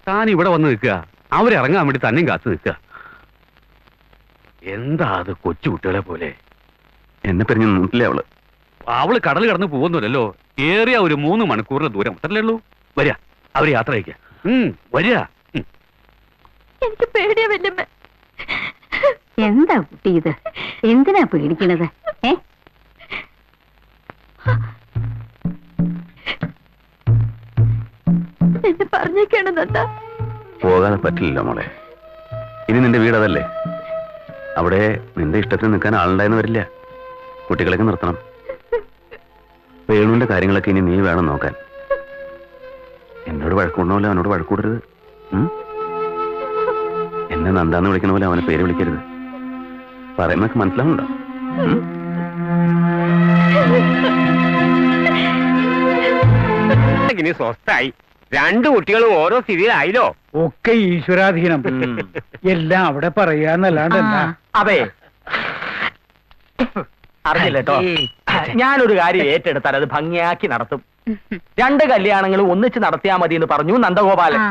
താൻ ഇവിടെ വന്ന് നിൽക്കുക, അവരിറങ്ങാൻ വേണ്ടി തന്നെയും കാത്തു നിൽക്കുക. എന്താ അത് കൊച്ചു കുട്ടികളെ പോലെ? എന്നെ പിരിഞ്ഞു നിന്നിട്ടില്ലേ അവള്? അവള് കടൽ കടന്ന് പോകുന്നില്ലല്ലോ. ഏറിയ ഒരു 3 മണിക്കൂറിന്റെ ദൂരം അത്രല്ലേ ഉള്ളൂ. വരിക, അവര് യാത്ര അയക്കുക. വരിക. എനിക്ക് പേടിയാ വല്യമ്മ. എന്താ കുട്ടി ഇത്? എന്തിനാ പേടിക്കണത്? എന്നെ പറഞ്ഞേക്കാണെന്നെന്താ? പോകാതെ പറ്റില്ലല്ലോ മോളെ. ഇനി നിന്റെ വീടതല്ലേ. അവിടെ നിന്റെ ഇഷ്ടത്തിന് നിൽക്കാൻ ആളുണ്ടായെന്ന് വരില്ല. കുട്ടികളൊക്കെ നിർത്തണം. വേണുവിന്റെ കാര്യങ്ങളൊക്കെ ഇനി നീ വേണം നോക്കാൻ. എന്നോട് വഴക്കൂടണമല്ലോ അവനോട് വഴക്കൂടരുത്. എന്നെ നന്ദാന്ന് വിളിക്കണ പോലെ അവനെ പേര് വിളിക്കരുത്. പറയുന്നൊക്കെ മനസ്സിലാവുണ്ടോ? ഇനി സ്വസ്ഥായി. 2 കുട്ടികളും ഓരോ സ്ഥിതിയിലായില്ലോ. ഒക്കെ ഈശ്വരാധീനം. എല്ലാം അവിടെ പറയാന്നല്ലാണ്ട് എന്താ? അതെ, അറിഞ്ഞില്ലട്ടോ. ഞാനൊരു കാര്യം ഏറ്റെടുത്താൽ അത് ഭംഗിയാക്കി നടത്തും. 2 കല്യാണങ്ങളും ഒന്നിച്ച് നടത്തിയാ മതി എന്ന് പറഞ്ഞു നന്ദഗോപാലൻ.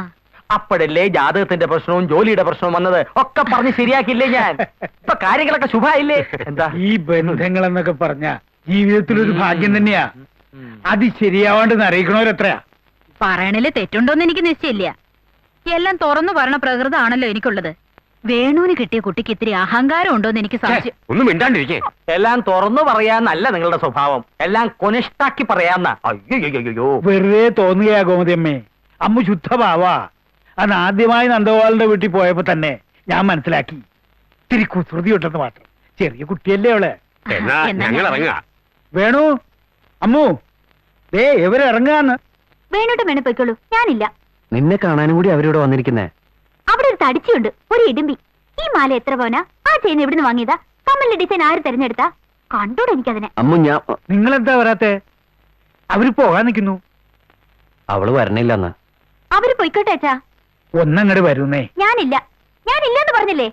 അപ്പോഴല്ലേ ജാതകത്തിന്റെ പ്രശ്നവും ജോലിയുടെ പ്രശ്നവും വന്നത്. ഒക്കെ പറഞ്ഞ് ശരിയാക്കിയില്ലേ ഞാൻ? ഇപ്പൊ കാര്യങ്ങളൊക്കെ ശുഭായില്ലേ? എന്താ ഈ ബന്ധങ്ങൾ എന്നൊക്കെ പറഞ്ഞ ജീവിതത്തിലൊരു ഭാഗ്യം തന്നെയാ. അത് ശരിയാവാണ്ട് അറിയിക്കണവരെത്രയാ? പറയണില് തെറ്റുണ്ടോന്ന് എനിക്ക് നിശ്ചയില്ല. എല്ലാം തുറന്നു പറയണ പ്രകൃതമാണല്ലോ എനിക്കുള്ളത്. വേണുവിന് കിട്ടിയ കുട്ടിക്ക് ഇത്തിരി അഹങ്കാരം ഉണ്ടോന്ന് എനിക്ക് സംശയം. ഒന്നും മിണ്ടാണ്ടിരിക്കേ. എല്ലാം തുറന്നു പറയാന്നല്ല നിങ്ങളുടെ സ്വഭാവം, എല്ലാം കൊനിഷ്ടാക്കി പറയാന്ന. അയ്യോ, വെറുതെ തോന്നുകയാ ഗോമതിയമ്മേ. അമ്മ ശുദ്ധഭാവാ. അന്ന് ആദ്യമായി നന്ദഗോപാലിന്റെ വീട്ടിൽ പോയപ്പോ തന്നെ ഞാൻ മനസ്സിലാക്കി. ഇത്തിരി കുസൃതി ഉണ്ടെന്ന് മാത്രം. ചെറിയ കുട്ടിയല്ലേ അവളെ. എന്നാ ഞങ്ങൾ ഇറങ്ങുക. വേണു, അമ്മു, ദേ ഇവരിറങ്ങാന്ന്. വേണോട്ട് വേണേ പൊയ്ക്കോളൂ, ഞാനില്ല. നിന്നെ കാണാനും കൂടി അവരിവിടെ വന്നിരിക്കുന്നേ. അവിടെ ഒരു തടിച്ചുണ്ട്, ഒരു ഇടുമ്പി. ഈ മാല എത്ര പോനാ? ആ ചെയിൻ എവിടുന്ന് വാങ്ങിയതാ? കമ്മലിന്റെ ഡിസൈൻ ആര് തെരഞ്ഞെടുത്താ? കണ്ടോടെ എനിക്കതിനെ. അമ്മ, ഞാൻ നിങ്ങളെന്താ വരാത്തെ? അവര് പോകാൻ നിൽക്കുന്നു. അവള് വരണില്ലെന്ന്. അവര് പൊയ്ക്കോട്ടെ അച്ഛാ. ഒന്നങ്ങട് വരുന്നേ. ഞാനില്ല, ഞാനില്ലെന്ന് പറഞ്ഞില്ലേ?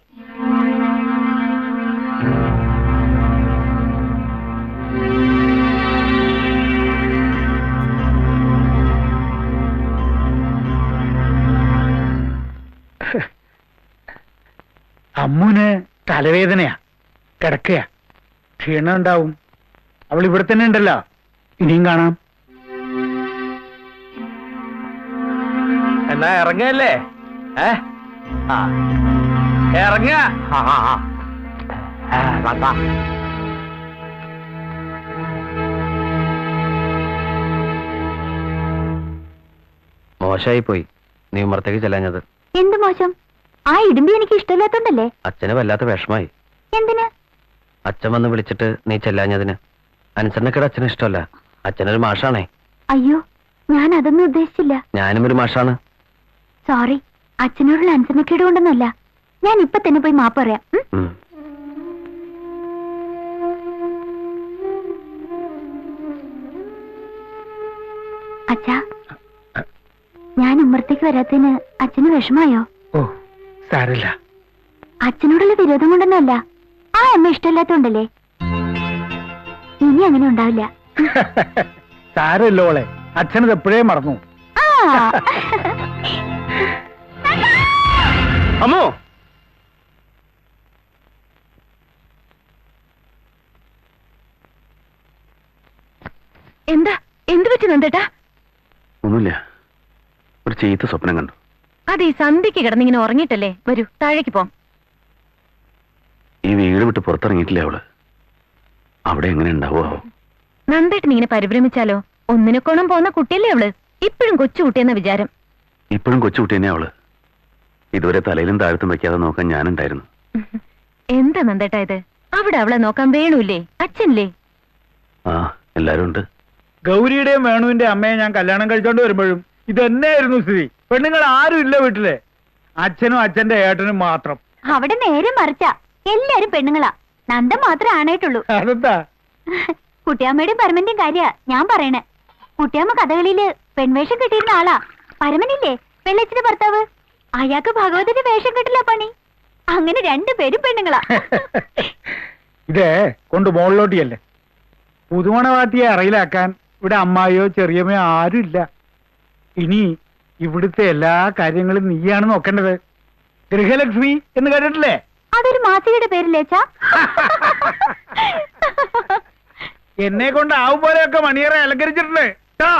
അമ്മുന് തലവേദനയാ, കിടക്കയാ, ക്ഷീണം ഉണ്ടാവും. അവൾ ഇവിടെ തന്നെ ഉണ്ടല്ലോ. ഇനിയും കാണാം. എന്നാ ഇറങ്ങല്ലേ? ഇറങ്ങ. മോശമായി പോയി നീ ഉമ്മറത്തേക്ക് ചെല്ലാഞ്ഞത്. എന്ത് മോശം? ആ ഇടുമ്പി എനിക്ക് ഇഷ്ടമില്ലാത്തോണ്ടല്ലേ? അച്ഛന് വല്ലാത്ത വിഷമായി. എന്തിന്? അച്ഛൻ വന്ന് വിളിച്ചിട്ട് നീ ചെല്ലാഞ്ഞതിന്. അനുസരണക്കേട് അച്ഛന് ഇഷ്ടമല്ല. അച്ഛനൊരു മാഷാണേ. അയ്യോ, ഞാൻ അതൊന്നും ഉദ്ദേശിച്ചില്ല. ഞാനും ഒരു മാഷാണ്. സോറി, അച്ഛനോടുള്ള അനുസരണക്കേട് കൊണ്ടൊന്നുമല്ല. ഞാൻ ഇപ്പൊ തന്നെ പോയി മാപ്പ് പറയാം. അച്ഛാ, ഞാൻ ഉമ്മറത്തേക്ക് വരാത്തതിന് അച്ഛന് വിഷമായോ? ഓ, സാരല്ല. അച്ഛനോടുള്ള വിരോധം കൊണ്ടൊന്നുമല്ല. ആ അമ്മ ഇഷ്ടമില്ലാത്തോണ്ടല്ലേ? ഇനി അങ്ങനെ ഉണ്ടാവില്ല. സാരല്ലോളെ, അച്ഛനത് എപ്പോഴേ മറന്നു. അമ്മോ, എന്താ? എന്ത് പറ്റി നന്ദേട്ടാ? ഒന്നുമില്ല, ഒരു ചീത്ത സ്വപ്നം കണ്ടു. അതെ, സന്ധ്യക്ക് കിടന്നിങ്ങനെ ഉറങ്ങിയിട്ടല്ലേ? വരൂ, താഴേക്ക് പോം. ഈ വീട് വിട്ട് പുറത്തിറങ്ങിയിട്ടില്ലേ അവള്? അവിടെ എങ്ങനെ ഉണ്ടാവോ? നന്ദേട്ടൻ ഇങ്ങനെ പരിഭ്രമിച്ചാലോ? ഒന്നിനെ കോണം പോകുന്ന കുട്ടിയല്ലേ അവള്? ഇപ്പോഴും കൊച്ചുകുട്ടിയെന്ന വിചാരം. ഇപ്പോഴും കൊച്ചുകുട്ടി തന്നെ അവള്. ഇതുവരെ തലയിലും താഴത്തും വെക്കാതെ നോക്കാൻ ഞാനുണ്ടായിരുന്നു. എന്താ നന്ദേട്ടാ ഇത്? അവിടെ അവളെ നോക്കാൻ വേണൂല്ലേ? അച്ഛനില്ലേ? ആ, എല്ലാരും ഉണ്ട്. ഗൗരിയുടെയും വേണുവിന്റെ അമ്മയെ ഞാൻ കല്യാണം കഴിച്ചോണ്ട് വരുമ്പോഴും ഇതെന്നായിരുന്നു സ്ഥിതി. പെണ്ണുങ്ങൾ ആരും ഇല്ല വീട്ടിലെ. അച്ഛനും അച്ഛന്റെ ഏട്ടനും മാത്രം. അവിടെ നേരെ മറിച്ചാ. എല്ലാരും പെണ്ണുങ്ങളാ. നന്ദൻ മാത്രമേ ആണായിട്ടുള്ളൂ. അതെന്താ? കുട്ടിയമ്മയുടെയും പരമന്റെയും കാര്യ ഞാൻ പറയണേ. കുട്ടിയമ്മ കഥകളിയില് പെൺവേഷം കെട്ടിയിരുന്ന ആളാ. പരമനില്ലേ, വെള്ളച്ചിന്റെ ഭർത്താവ്, അയാൾക്ക് ഭഗവതിന്റെ വേഷം കെട്ടില്ല പണി. അങ്ങനെ 2 പേരും പെണ്ണുങ്ങളാ. ഇതേ കൊണ്ട് മുകളിലോട്ടിയല്ലേ. പുതുമണവാട്ടിയെ അറയിലാക്കാൻ ഇവിടെ അമ്മായിയോ ചെറിയമ്മയോ ആരും ഇല്ല. ഇനി ഇവിടുത്തെ എല്ലാ കാര്യങ്ങളും നീയാണ് നോക്കേണ്ടത്. ഗൃഹലക്ഷ്മി എന്ന് കേട്ടിട്ടില്ലേ? അതൊരു മാസികയുടെ പേരില്ലേച്ചാ? എന്നെ കൊണ്ട് ആവും പോലെയൊക്കെ മണിയറ അലങ്കരിച്ചിട്ടുണ്ട് ട്ടാ.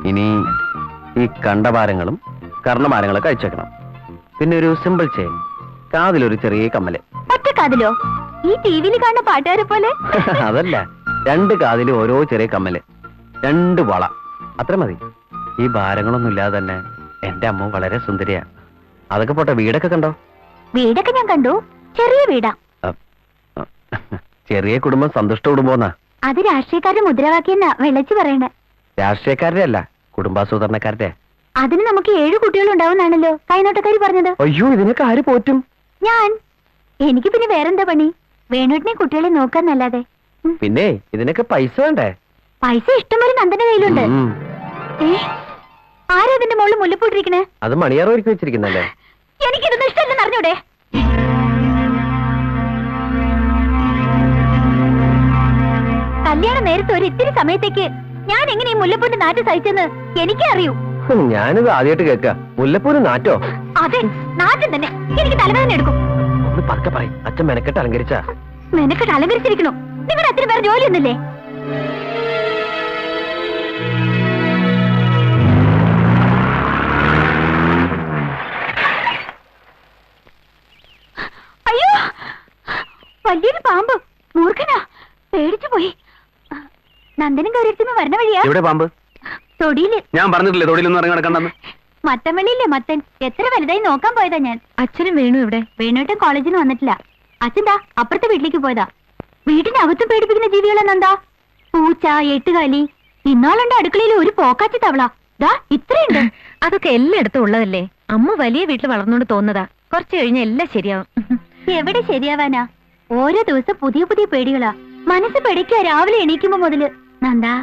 ഇനി ഈ കണ്ടഭാരങ്ങളും കർണഭാരങ്ങളൊക്കെ അയച്ചേക്കണം. പിന്നെ ഒരു സിമ്പിൾ ചെയിൻ, കാതിലൊരു ചെറിയ കമ്മല്. ഒറ്റ കാതിലോ? ഈ ടിവിയിൽ കാണുന്ന പാട്ടുകാരെ പോലെ? അതല്ല, 2 കാതിലും ഓരോ ചെറിയ കമ്മല്, 2 വള, അത്ര മതി. ഈ ഭാരങ്ങളൊന്നും ഇല്ലാതെ തന്നെ എന്റെ അമ്മ വളരെ സുന്ദരിയാ. അതൊക്കെ പോട്ടെ, വീടൊക്കെ കണ്ടോ? വീടൊക്കെ ഞാൻ കണ്ടു. ചെറിയ വീടാ. ചെറിയ കുടുംബം സന്തുഷ്ട കുടുംബമെന്നാ. അത് രാഷ്ട്രീയക്കാരുടെ മുദ്രാവാക്യെന്നാ വെള്ളച്ചി പറയണേ. രാഷ്ട്രീയക്കാരുടെ അല്ല, കുടുംബാസൂത്രണക്കാരുടെ. അതിന് നമുക്ക് 7 കുട്ടികളുണ്ടാവുന്നാണല്ലോ കൈനോട്ടക്കാരി പറഞ്ഞത്. അയ്യോ, ഇതിനൊക്കെ ആര് പോറ്റും? ഞാൻ. എനിക്ക് പിന്നെ വേറെന്താ പണി? വേണുട്ടിനെ കുട്ടികളെ നോക്കാന്നല്ലാതെ. പിന്നെ ഇതിനൊക്കെ പൈസ വേണ്ടേ? പൈസ ഇഷ്ടംപോലെ നന്ദന്റെ കയ്യിലുണ്ട്. ഉം. ആരാ അതിന്റെ മുകളിൽ മുല്ലപ്പൂട്ടിരിക്കണേ? അത് മണിയാറ് ഒരുക്കി വെച്ചിരിക്കുന്നല്ലേ? എനിക്കിതൊന്നും ഇഷ്ടമല്ലെന്ന് അറിഞ്ഞൂടെ? കല്യാണം നേരത്തെ ഒരു ഇത്തിരി സമയത്തേക്ക് ഞാൻ എങ്ങനെ ഈ മുല്ലപ്പൂന്റെ നാറ്റ് സഹിച്ചെന്ന് എനിക്കേ അറിയൂ. ഞാനിത് ആദ്യമായിട്ട് കേൾക്ക. മുല്ലപ്പൂര് നാറ്റോ? അതെ, നാറ്റം തന്നെ. എനിക്ക് തലവേദന എടുക്കും. ഒന്ന് പതുക്കെ പറയും. അച്ഛൻ മെനക്കെട്ട് അലങ്കരിച്ചാ. മെനക്കെട്ട് അലങ്കരിച്ചിരിക്കണു. നിങ്ങളുടെ അത്ര പേർ ജോലിയൊന്നുമില്ലേ? അയ്യോ, വലിയൊരു പാമ്പ്. മൂർഖനാ, പേടിച്ചു പോയി. നന്ദനും ഗൗരിയത്തിന് വരണ വഴിയാ. എവിടെ പാമ്പ്? തൊടിയില്. ഞാൻ പറഞ്ഞിട്ടില്ലേ തൊടിയിലൊന്നും ഇറങ്ങി നടക്കണ്ടെന്ന്. മത്തൻവെള്ളിയില്ലേ മത്തൻ, എത്ര വലുതായി നോക്കാൻ പോയതാ ഞാൻ. അച്ഛനും വേണു ഇവിടെ? വേണുട്ടൻ കോളേജിൽ വന്നിട്ടില്ല. അച്ഛന്താ അപ്പുറത്തെ വീട്ടിലേക്ക് പോയതാ. വീടിനകത്തും പേടിപ്പിക്കുന്ന ജീവികളെന്നെന്താ? പൂച്ച, എട്ടുകാലി. ഇന്നാളുണ്ട് അടുക്കളയിൽ ഒരു പോക്കാച്ചി തവള. ദാ ഇത്രയുണ്ട്. അതൊക്കെ എല്ലായിടത്തും ഉള്ളതല്ലേ. അമ്മ വലിയ വീട്ടിൽ വളർന്നോണ്ട് തോന്നതാ. കുറച്ചു കഴിഞ്ഞ എല്ലാം ശരിയാവും. എവിടെ ശരിയാവാനാ? ഓരോ ദിവസം പുതിയ പുതിയ പേടികളാ. മനസ്സ് പേടിക്കാ രാവിലെ എണീക്കുമ്പോ മുതല്. നന്ദാ,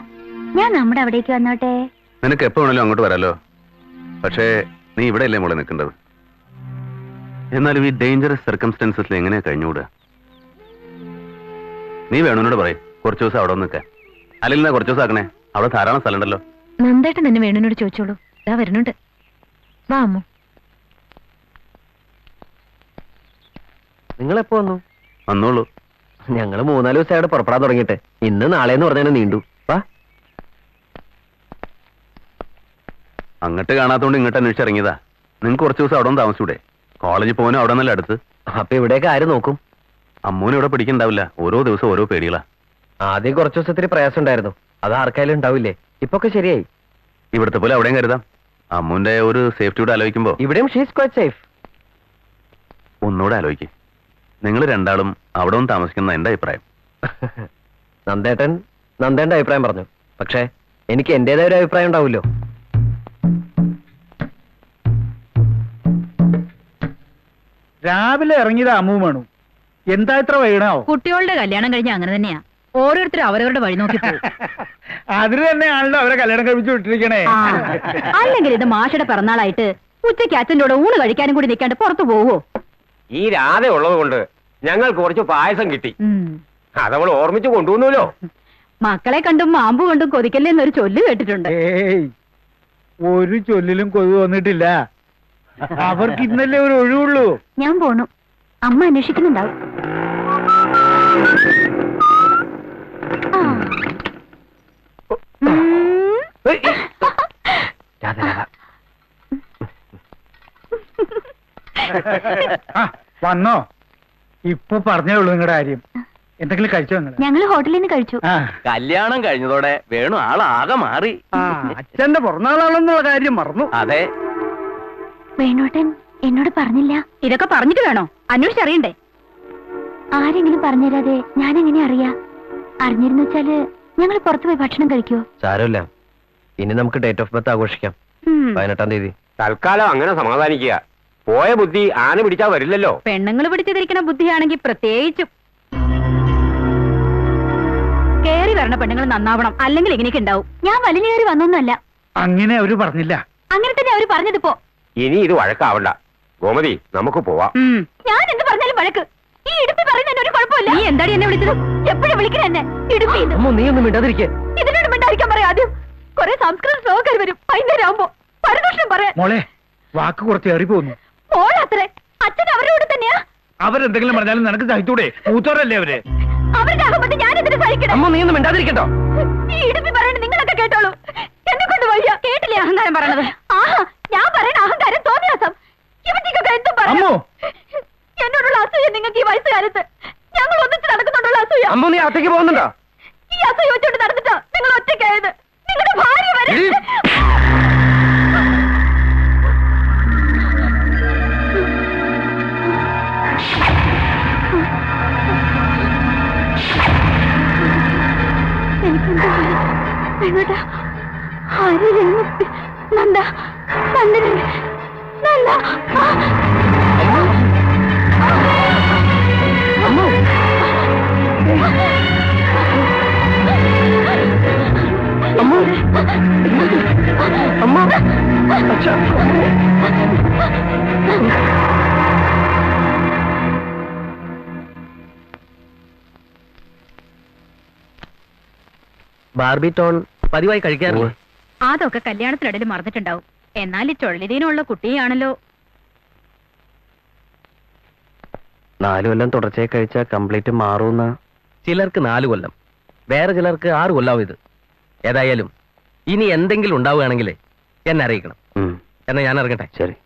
ഞാൻ നമ്മുടെ അവിടേക്ക് വന്നോട്ടെ? നിനക്ക് എപ്പോ വേണേലും അങ്ങോട്ട് വരാലോ. പക്ഷേ നീ ഇവിടെ അല്ലേ മോളെ നിൽക്കേണ്ടത്. എന്നാലും ഈ ഡേഞ്ചറസ് സർക്കംസ്റ്റൻസസിൽ എങ്ങനെയാ കഴിഞ്ഞുകൂടുക? നീ വേണോനോട് പറയും കുറച്ചു ദിവസം അവിടെ നിൽക്കാൻ. അല്ലെങ്കിൽ കുറച്ചു ദിവസം ആക്കണേ, അവിടെ ധാരാളം സ്ഥലം ഉണ്ടല്ലോ. നന്ദേട്ടൻ തന്നെ വേണുനോട് ചോദിച്ചോളൂ. ഇതാ വരുന്നുണ്ട്. വാ അമ്മു. നിങ്ങൾ എപ്പോ വന്നു? വന്നോളൂ. ഞങ്ങള് 3-4 ദിവസം അവിടെ പുറപ്പെടാൻ തുടങ്ങിയിട്ട്. ഇന്ന് നാളെന്ന് പറഞ്ഞാൽ നീണ്ടു. വാ. അങ്ങോട്ട് കാണാത്തോണ്ട് ഇങ്ങോട്ട് അന്വേഷിച്ചിറങ്ങിയതാ. നിങ്ങൾക്ക് കുറച്ച് ദിവസം അവിടെ ഒന്ന് താമസിച്ചൂടെ? കോളേജിൽ പോകാനും അവിടെ നല്ല അടുത്ത്. അപ്പൊ ഇവിടെയൊക്കെ ആര് നോക്കും? അമ്മൂനും ഇവിടെ പിടിക്കണ്ടാവില്ല. ഓരോ ദിവസം ഓരോ പേടികളാ. ആദ്യം കുറച്ച് ദിവസത്തിന് പ്രയാസം ഉണ്ടായിരുന്നു. അത് ആർക്കായാലും ഉണ്ടാവില്ലേ? ഇപ്പൊക്കെ ശരിയായി. ഇവിടുത്തെ പോലെ അവിടെയും കരുതാം. അമ്മൂന്റെ ഒരു സേഫ്റ്റിയോടെ ആലോചിക്കുമ്പോ ഇവിടെയും ഷീസ് ക്വൈറ്റ് സേഫ്. ഒന്നുകൂടെ ആലോചിക്കും. നിങ്ങൾ രണ്ടാളും അവിടെ ഒന്ന് താമസിക്കുന്ന എന്റെ അഭിപ്രായം. നന്ദേട്ടന്റെ അഭിപ്രായം പറഞ്ഞു. പക്ഷേ എനിക്ക് എന്റേതായ ഒരു അഭിപ്രായം ഉണ്ടാവുമല്ലോ. രാവിലെ ഇറങ്ങിയത് അമ്മു വേണു. എന്താ ഇത്ര വൈകണോ? കുട്ടികളുടെ കല്യാണം കഴിഞ്ഞ അങ്ങനെ തന്നെയാ. ഓരോരുത്തരും അവരവരുടെ വഴി നോക്കി പോകും. അതിന് തന്നെയാണല്ലോ അവരെ കല്യാണം കഴിപ്പിച്ചു വിട്ടിരിക്കണേ. അല്ലെങ്കിൽ ഇത് മാഷയുടെ പിറന്നാളായിട്ട് ഉച്ചയ്ക്ക് അച്ഛൻ്റെ കൂടെ ഊണ് കഴിക്കാനും കൂടി നിൽക്കാണ്ട് പുറത്തു പോവോ? ഈ രാധ ഉള്ളത് കൊണ്ട് ഞങ്ങൾക്ക് കുറച്ച് പായസം കിട്ടി. അതവൾ ഓർമ്മിച്ച് കൊണ്ടുവന്നല്ലോ. മക്കളെ കണ്ടും മാമ്പ് കൊണ്ടും കൊതിക്കല്ലേന്നൊരു ചൊല്ല് കേട്ടിട്ടുണ്ട്. ഏയ്, ഒരു ചൊല്ലിലും കൊതു വന്നിട്ടില്ല. അവർക്ക് ഇന്നല്ലേ ഒരു ഒഴിവുള്ളൂ. ഞാൻ പോണു. അമ്മ അന്വേഷിക്കുന്നുണ്ടാവും. വന്നോ? ഇപ്പൊ പറഞ്ഞേ ഉള്ളൂ നിങ്ങളുടെ കാര്യം. എന്തെങ്കിലും കഴിച്ചോ നിങ്ങൾ? ഞങ്ങള് ഹോട്ടലിൽ നിന്ന് കഴിച്ചു. കല്യാണം കഴിഞ്ഞതോടെ വേണു ആളാകെ മാറി. അച്ഛന്റെ പിറന്നാളാണെന്നുള്ള കാര്യം മറന്നു. അതെ. വേണോട്ടൻ എന്നോട് പറഞ്ഞില്ല. ഇതൊക്കെ പറഞ്ഞിട്ട് വേണോ അന്വേഷിച്ചറിയണ്ടേ? ആരെങ്കിലും പറഞ്ഞുതരാതെ ഞാൻ എങ്ങനെ അറിയാ? അറിഞ്ഞിരുന്നു വെച്ചാല് ഞങ്ങൾ പുറത്തു പോയി ഭക്ഷണം കഴിക്കുവോ? സാരമില്ല. ഇനി നമുക്ക് ഡേറ്റ് ഓഫ് ബർത്ത് ആഘോഷിക്കാം. 18-ാം തീയതി. തൽക്കാലം അങ്ങനെ സമാധാനിക്കുക. പോയ ബുദ്ധി ആന പിടിച്ചാ വരില്ലല്ലോ. പെണ്ണുങ്ങൾ പിടിച്ചിരിക്കുന്ന ബുദ്ധിയാണെങ്കിൽ പ്രത്യേകിച്ചും. കേറി വരണ പെണ്ണുങ്ങൾ നന്നാവണം, അല്ലെങ്കിൽ ഇങ്ങനെയൊക്കെ ഉണ്ടാവും. ഞാൻ വലിയ കയറി വന്നൊന്നുമല്ല. അങ്ങനെ അവര് പറഞ്ഞില്ല. അങ്ങനെ തന്നെ അവര് പറഞ്ഞതിപ്പോ. ഇനി ഇത് വഴക്കാവണ്ട. ഗോമതി നമുക്ക് പോവാം. ഞാൻ എന്ത് പറഞ്ഞാലും വഴക്ക്. ഈ ഇടുപ്പി പറയുന്നതിന് ഒരു കുഴപ്പമില്ല. നീ എന്താടി എന്നെ വിളിച്ചത്? എപ്പോഴും വിളിക്കണ എന്നെ ഇടുപ്പി. നീ ഒന്നും മിണ്ടാതിരിക്കേ. ഇതിനോട് മിണ്ടായിരിക്കാൻ പറയാം. ആദ്യം കുറെ സംസ്കൃത ശ്ലോകർ വരും. വൈകുന്നേരം ആവുമ്പോ പരദൂഷണം പറയാം. മോളെ വാക്ക് കുറച്ച് ഏറി പോകുന്നു. മോളത്രേ അച്ഛൻ അവരുടെ കൂടെ തന്നെയാ. അവരെന്തെങ്കിലും പറഞ്ഞാലും നിനക്ക് സഹിച്ചൂടെ? മൂത്തോരല്ലേ അവര്? അവരുടെ അഹമ്മദ് ഞാൻ എന്തിനു സഹിക്കണം? അമ്മ നീ ഒന്നും മിണ്ടാതിരിക്കട്ടോ. ഈ ഇടുപ്പി പറയണ നിങ്ങളൊക്കെ കേട്ടോളൂ. എന്നെ കൊണ്ട് വയ്യ. കേട്ടില്ലേ അഹങ്കാരം പറയണത്? ആഹാ, ഞാൻ പറയണ അഹങ്കാരം തോന്നിയാസം. ഇവന്റെയൊക്കെ എന്തും പറയാം. എന്നോടുള്ള അസൂയ നിങ്ങൾക്ക് ഈ വയസ്സുകാലത്ത്. ഞങ്ങൾ ഒന്നിച്ച് നടക്കുന്നുണ്ടുള്ള അസൂയ. അമ്മ നീ അകത്തേക്ക് പോകുന്നുണ്ടോ? ഈ അസൂയ വെച്ചോണ്ട് നടന്നിട്ടാ നിങ്ങൾ ഒറ്റയ്ക്കായത്. നിങ്ങളുടെ ഭാര്യ വരെ. നന്ദ നന്ദന നന്ദ ബാർബിറ്റോൺ പതിവായി കഴിക്കാറില്ല. അതൊക്കെ കല്യാണത്തിനിടയിൽ മറന്നിട്ടുണ്ടാവും. എന്നാൽ ഈ ചൊള്ളിതീനുള്ള കുട്ടിയാണല്ലോ. 4 കൊല്ലം തുടർച്ചയായി കഴിച്ചാൽ കംപ്ലീറ്റ് മാറൂന്ന്. ചിലർക്ക് 4 കൊല്ലം, വേറെ ചിലർക്ക് 6 കൊല്ലാവും ഇത്. ഏതായാലും ഇനി എന്തെങ്കിലും ഉണ്ടാവുകയാണെങ്കിൽ എന്നെ അറിയിക്കണം. എന്നാ ഞാൻ ഇറങ്ങട്ടെ. ശരി.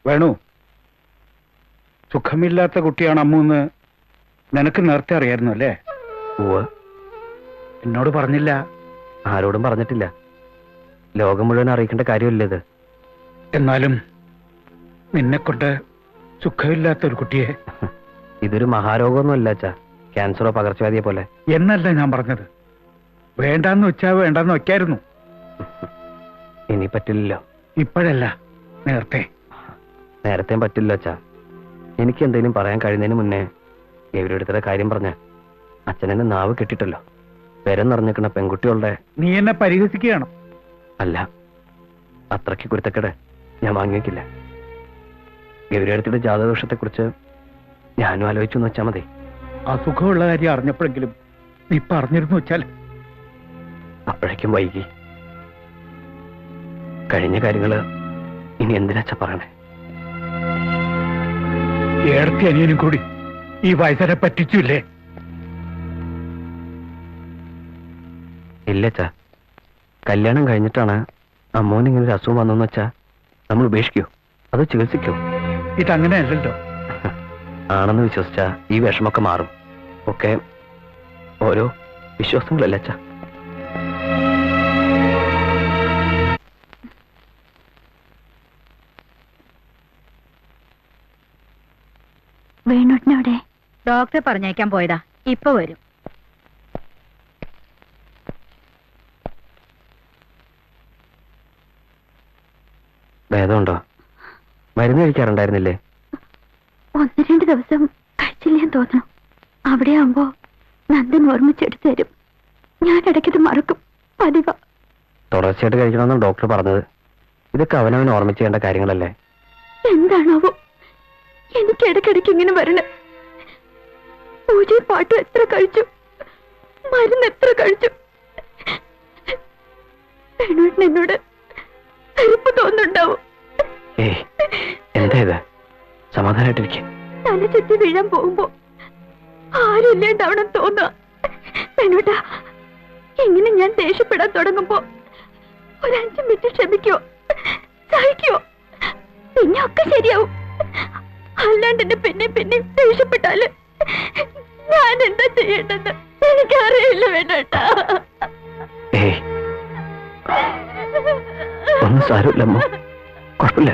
വേണു, സുഖമില്ലാത്ത കുട്ടിയാണ് അമ്മൂന്ന് നിനക്ക് നേരത്തെ അറിയായിരുന്നു അല്ലേ? എന്നോട് പറഞ്ഞില്ല. ആരോടും പറഞ്ഞിട്ടില്ല. ലോകം മുഴുവൻ അറിയിക്കേണ്ട കാര്യമില്ല ഇത്. എന്നാലും നിന്നെക്കൊണ്ട് സുഖമില്ലാത്ത ഒരു കുട്ടിയെ. ഇതൊരു മഹാരോഗമൊന്നുമല്ല അച്ഛാ, ക്യാൻസറോ പകർച്ചവ്യാധിയെ പോലെ. എന്നല്ല ഞാൻ പറഞ്ഞത്. വേണ്ടാന്ന് വെച്ചാ വേണ്ടാന്ന് വെക്കായിരുന്നു. ഇനി പറ്റില്ലല്ലോ. ഇപ്പോഴല്ല, നേരത്തെയും പറ്റില്ല അച്ഛാ. എനിക്ക് എന്തെങ്കിലും പറയാൻ കഴിയുന്നതിന് മുന്നേ ഗൗരിയുടെ കാര്യം പറഞ്ഞ അച്ഛനെന്നെ നാവ് കെട്ടിട്ടല്ലോ. പെരം നിറഞ്ഞിരിക്കുന്ന പെൺകുട്ടികളുടെ. നീ എന്നെ പരിഹസിക്കുകയാണ്. അല്ല, അത്രയ്ക്ക് കുരുത്തക്കേട് ഞാൻ വാങ്ങിവെക്കില്ല. ഗൗരിയുടെ ജാതകദോഷത്തെ കുറിച്ച് ഞാനും ആലോചിച്ചു എന്ന് വെച്ചാൽ മതി. അസുഖമുള്ള കാര്യം അറിഞ്ഞപ്പോഴെങ്കിലും നീ പറഞ്ഞിരുന്നു വെച്ചാൽ. അപ്പോഴേക്കും വൈകി. കഴിഞ്ഞ കാര്യങ്ങള് ഇനി എന്തിനാച്ചാ പറയണേ? ഏടത്തി അനിയനും കൂടി ഈ വയസ്സനെ പറ്റിച്ചില്ലേ? ഇല്ലച്ചാ, കല്യാണം കഴിഞ്ഞിട്ടാണ് അമ്മോന് ഇങ്ങനെ ഒരു അസുഖം വന്നെന്ന് വെച്ചാ നമ്മൾ ഉപേക്ഷിക്കോ അത് ചികിത്സിക്കോ? ഇതങ്ങനെയല്ലല്ലോ. ആണെന്ന് വിശ്വസിച്ചാ ഈ വിഷമൊക്കെ മാറും. ഒക്കെ ഓരോ വിശ്വാസങ്ങളല്ലേ അച്ഛാ. വേണുട്ടിനവിടെ ഡോക്ടറെ പറഞ്ഞയക്കാൻ പോയതാ. ഇപ്പൊ വരും. ഭേദമുണ്ടോ? മരുന്ന് കഴിക്കാറുണ്ടായിരുന്നില്ലേ? 1-2 ദിവസം കഴിച്ചില്ലെന്ന് തോന്നുന്നു. അവിടെ ആവുമ്പോ നന്ദൻ ഓർമ്മിച്ചെടുത്ത് തരും. ഞാൻ ഇടയ്ക്കത് മറക്കും. പതിവ. തുടർച്ചയായിട്ട് കഴിക്കണമെന്നാണ് ഡോക്ടർ പറഞ്ഞത്. ഇതൊക്കെ അവനവൻ ഓർമ്മിച്ച് ചെയ്യേണ്ട കാര്യങ്ങളല്ലേ? എന്താണാവോ എനിക്ക് ഇടയ്ക്കിടയ്ക്ക് ഇങ്ങനെ വരണേ? പൂജയും പാട്ടും എത്ര കഴിച്ചു, മരുന്ന് എത്ര കഴിച്ചു. വേണുവേട്ടൻ എന്നോട് കരുപ്പ് തോന്നുന്നുണ്ടാവും. എന്താ ഇത്? സമാധാനായിട്ടിരിക്കെ. തല ചുറ്റി വീഴാൻ പോകുമ്പോ ആരും ഇല്ലാണ്ടാവണം തോന്നുക. വേണുട്ടാ, ഇങ്ങനെ ഞാൻ ദേഷ്യപ്പെടാൻ തുടങ്ങുമ്പോ 5 മിനിറ്റ് ക്ഷമിക്കോ, സഹിക്കോ? പിന്നെ ഒക്കെ ശരിയാവും. അല്ലാണ്ട് എന്നെ പിന്നെ ദേഷ്യപ്പെട്ടാല് ഞാൻ എന്താ ചെയ്യേണ്ടത് എനിക്കറിയില്ല. വേണട്ടാ, ഒന്നും സാരമില്ലമ്മോ, കുഴപ്പമില്ല.